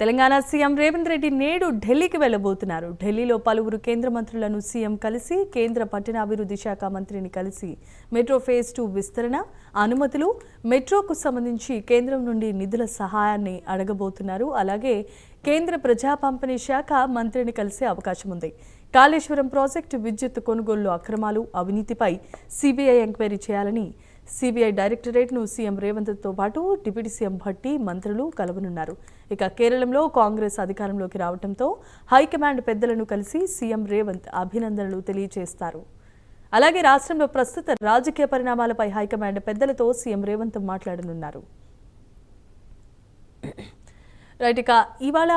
Telangana CM Revanth Reddy నేడు ఢిల్లీకి వెళ్లబోతున్నారు. ఢిల్లీలో పలువురు కేంద్ర మంత్రులను సీఎం కలిసి కేంద్ర పట్టణాభివృద్ధి శాఖ మంత్రిని కలిసి మెట్రో ఫేజ్ 2 విస్తరణ అనుమతులు, మెట్రోకు సంబంధించి కేంద్రం నుండి నిధుల సహాయాన్ని అడగబోతున్నారు. అలాగే కేంద్ర ప్రజా పంపిణీ శాఖ మంత్రిని కలిసే అవకాశం ఉంది. కాళేశ్వరం ప్రాజెక్టు విద్యుత్ కొనుగోలు అక్రమాలు, అవినీతిపై సిబిఐ ఎంక్వైరీ చేయాలని సిబిఐ డైరెక్టరేట్ను సీఎం రేవంత్తో పాటు డిప్యూటీ సీఎం భట్టి మంత్రులు కలవనున్నారు. ఇక కేరళంలో కాంగ్రెస్ అధికారంలోకి రావడంతో హైకమాండ్ పెద్దలను కలిసి సీఎం రేవంత్ అభినందనలు తెలియజేస్తారు. అలాగే రాష్ట్రంలో ప్రస్తుత రాజకీయ పరిణామాలపై హైకమాండ్ పెద్దలతో సీఎం రేవంత్ మాట్లాడనున్నారు. రైట్, ఇక ఇవాళ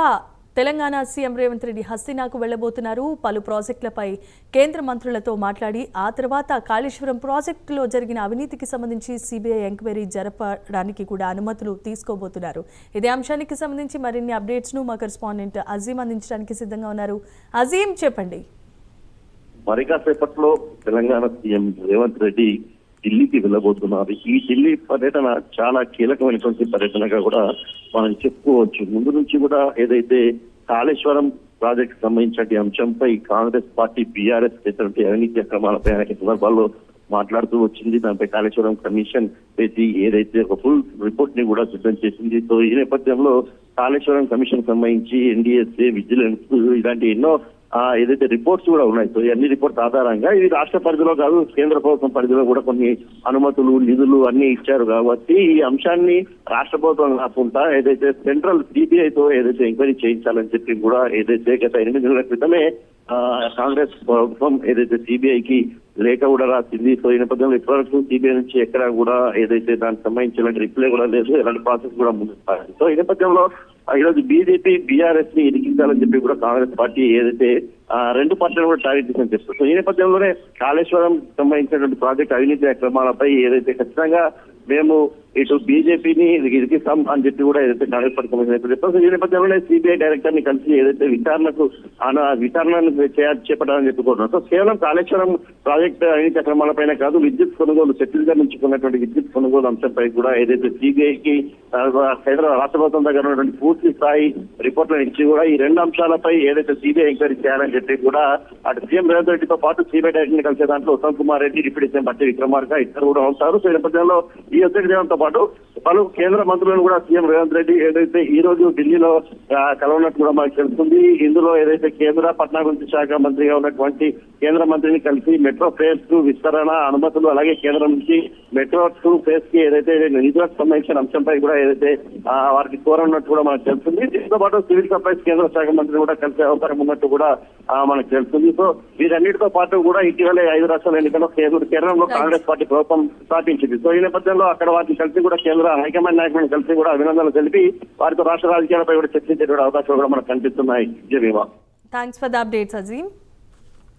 తెలంగాణ సీఎం రేవంత్ రెడ్డి హస్తినాకు వెళ్లబోతున్నారు. పలు ప్రాజెక్టులపై కేంద్ర మంత్రులతో మాట్లాడి ఆ తర్వాత కాళేశ్వరం ప్రాజెక్టులో జరిగిన అవినీతికి సంబంధించి సిబిఐ ఎంక్వైరీ జరపడానికి కూడా అనుమతులు తీసుకోబోతున్నారు. ఇదే అంశానికి సంబంధించి మరిన్ని అప్డేట్స్ ను మా కరెస్పాండెంట్ అజీం అందించడానికి సిద్ధంగా ఉన్నారు. అజీం, చెప్పండి. మరి కాసేపట్లో తెలంగాణ సీఎం రేవంత్ రెడ్డి ఢిల్లీకి వెళ్ళబోతున్నారు. ఈ ఢిల్లీ పర్యటన చాలా కీలకమైనటువంటి పర్యటనగా కూడా మనం చెప్పుకోవచ్చు. ముందు నుంచి కూడా ఏదైతే కాళేశ్వరం ప్రాజెక్టు సంబంధించిన అంశంపై కాంగ్రెస్ పార్టీ బీఆర్ఎస్ చేసినటువంటి అవినీతి అక్రమాలపై అనేక సందర్భాల్లో మాట్లాడుతూ వచ్చింది. దానిపై కాళేశ్వరం కమిషన్ వేసి ఏదైతే ఒక ఫుల్ రిపోర్ట్ ని కూడా సిద్ధం చేసింది. సో ఈ నేపథ్యంలో కాళేశ్వరం కమిషన్ సంబంధించి ఎన్డీఎస్ఏ, విజిలెన్స్ ఇలాంటి ఎన్నో ఏదైతే రిపోర్ట్స్ కూడా ఉన్నాయి. సో అన్ని రిపోర్ట్స్ ఆధారంగా ఇది రాష్ట్ర పరిధిలో కాదు, కేంద్ర ప్రభుత్వం పరిధిలో కూడా కొన్ని అనుమతులు, నిధులు అన్ని ఇచ్చారు. కాబట్టి ఈ అంశాన్ని రాష్ట్ర ప్రభుత్వం కాకుండా ఏదైతే సెంట్రల్ సిబిఐతో ఏదైతే ఎంక్వైరీ చేయించాలని చెప్పి కూడా ఏదైతే గత 8 నెలల క్రితమే కాంగ్రెస్ ప్రభుత్వం ఏదైతే సిబిఐకి లేఖ కూడా రాసింది. సో ఈ నేపథ్యంలో ఇప్పటివరకు సిబిఐ నుంచి ఎక్కడా కూడా ఏదైతే దానికి సంబంధించిన రిప్లై కూడా లేదు, ఎలాంటి ప్రాసెస్ కూడా ముందుకు సాగింది. సో ఈ నేపథ్యంలో ఈరోజు బీజేపీ, బీఆర్ఎస్ ని ఇరికించాలని చెప్పి కూడా కాంగ్రెస్ పార్టీ ఏదైతే రెండు పార్టీలు కూడా టార్గెట్ చేసి చెప్తారు. సో ఈ నేపథ్యంలోనే కాళేశ్వరం సంబంధించినటువంటి ప్రాజెక్టు అవినీతి అక్రమాలపై ఏదైతే ఖచ్చితంగా మేము ఇటు బీజేపీని ఇరికిస్తాం అని చెప్పి కూడా ఏదైతే కాంగ్రెస్ పార్టీ కమిషన్ చెప్పారు. ఈ నేపథ్యంలోనే సిబిఐ డైరెక్టర్ ని కలిసి ఏదైతే విచారణను చేపట్టాలని చెప్పుకుంటున్నారు. సో కేవలం కాళేశ్వరం ప్రాజెక్టు అవినీతి అక్రమాలపైన కాదు, విద్యుత్ కొనుగోలు, ఛత్తీస్గఢ్ నుంచి కొన్నటువంటి విద్యుత్ కొనుగోలు అంశంపై కూడా ఏదైతే సిబిఐకి కేంద్ర రాష్ట్ర ప్రభుత్వం దగ్గర ఉన్నటువంటి పూర్తి స్థాయి రిపోర్ట్లను ఇచ్చి కూడా ఈ రెండు అంశాలపై ఏదైతే సిబిఐ ఎంక్వైరీ చేయాలని చెప్పి కూడా అటు సీఎం రేవంత్ రెడ్డితో పాటు సిబిఐ డైరెక్టర్ ని కలిసే దాంట్లో ఉత్తమ్ కుమార్ రెడ్డి, డిప్యూటీ సీఎం భట్టి విక్రమార్క ఇద్దరు కూడా ఉంటారు. సో ఈ నేపథ్యంలో ఈ ఒత్తిడితో పాటు పలు కేంద్ర మంత్రులను కూడా సీఎం రేవంత్ రెడ్డి ఏదైతే ఈ రోజు ఢిల్లీలో కలవనట్టు కూడా మనకు తెలుస్తుంది. ఇందులో ఏదైతే కేంద్ర పట్టణాభివృద్ధి శాఖ మంత్రిగా ఉన్నటువంటి కేంద్ర మంత్రిని కలిసి మెట్రో ఫేజ్ 2 విస్తరణ అనుమతులు, అలాగే కేంద్రం నుంచి మెట్రో 2 ఫేజ్ కి ఏదైతే నిధులకు సంబంధించిన అంశంపై కూడా ఏదైతే వారికి కోరన్నట్టు కూడా మనకు తెలుస్తుంది. దీంతో పాటు సివిల్ సప్లైస్ కేంద్ర శాఖ మంత్రిని కూడా కలిసే అవకాశం ఉన్నట్టు కూడా మనకు తెలుస్తుంది. సో వీరన్నిటితో పాటు కూడా ఇటీవలే 5 రాష్ట్రాల ఎన్నికల్లో కేరళంలో కాంగ్రెస్ పార్టీ ప్రభుత్వం స్థాపించింది. సో ఈ నేపథ్యంలో అక్కడ వారిని కలిసి కూడా కేంద్ర హైకమాండ్ నాయకులను కలిసి కూడా అభినందనలు తెలిపి వారితో రాష్ట్ర రాజకీయాలపై కూడా చర్చించే అవకాశాలు కూడా మనకు కనిపిస్తున్నాయి. Thanks for the updates, Azeem.